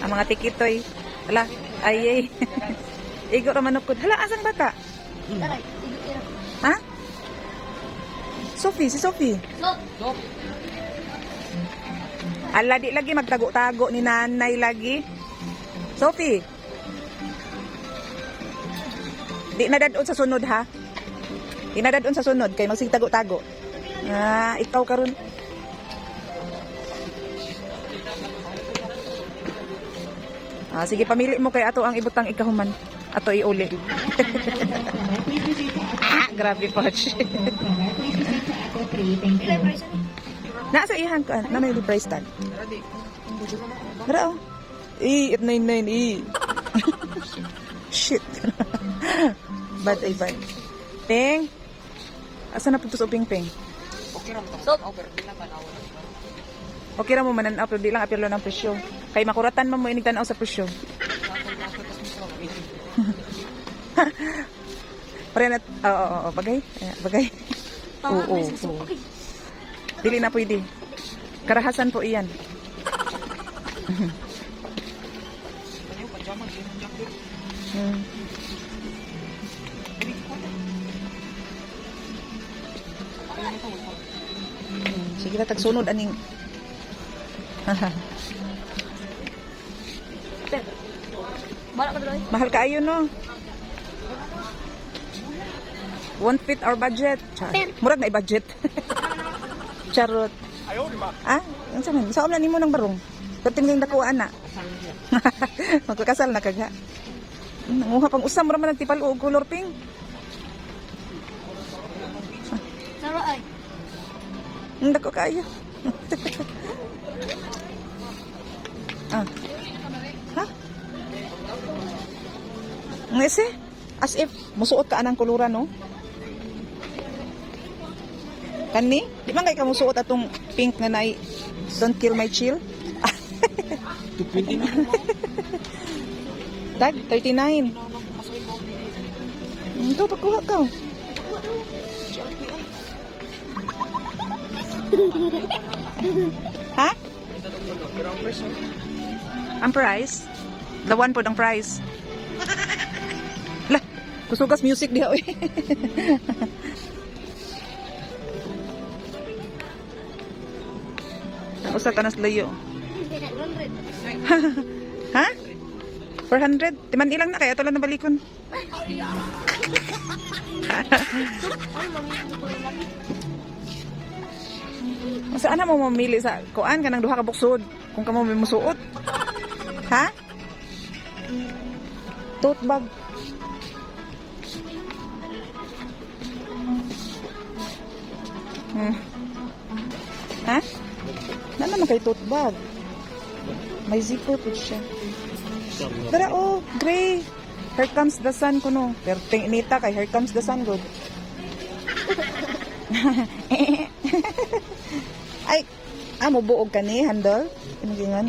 Ang mga tikitoy. Hala, ay. Igo ra manukod. Hala, asang bata? Ha? Sophie, si Sophie. Ala, di lagi magtago-tago ni nanay lagi. Sophie. Di na dadon sa sunod ha. Di na dadon sa sunod kay magsitago-tago. Ah, ikaw karon. Ah, sige pamili mo kay ato ang ibutang ikahuman. Ato iuli. Ah, grabe Poch. Nasa iyan ko, na may price tag. Tara oh. At 99 Shit. Bad ay bad. Peng. Asa na putos o ping-ping? Okay ra mo manan-aw pero di lang apilo ng presyo. Kay makuratan man mo inig tan-aw sa presyo. Pare na bagay. Bagay. Oo. Dili na pwede. Karahasan po iyan. Sige na tagsunod aning. Mahal ka ayon no. Won't fit our budget. Murag na i-budget. Charot. Ah, ang saman. Saan na nimo ng barong? Katingling dakuan na. Magkakasal na kaga. Nanguha pang usam ra man nagtipal og color pink. Saro ay. Ang dako kayo. Ah. Ha? Ngese? As if musuot ka anang kuluran no? Kani? Di man kay ka musuot atong pink nga nay Don't Kill My Chill? 220 na. Tag 39. Ito pagkuha ka. Ha? Ang price? The one po ang price. Lah, kusugas music diha oy. Ang usa ka nas layo. Ha? 400? Timan ilang na kaya ito lang nabalikon. Saan na mo mamili sa kuan ka ng duha ka buksod kung kamo may musuot? Ha? Tote bag. Ha? Na naman kay tote bag. May zipper po siya. Dara oh, gray. Here comes the sun kuno. Pero ting inita kay here comes the sun good. Ay, mo buog ka ni handle? Inugingan,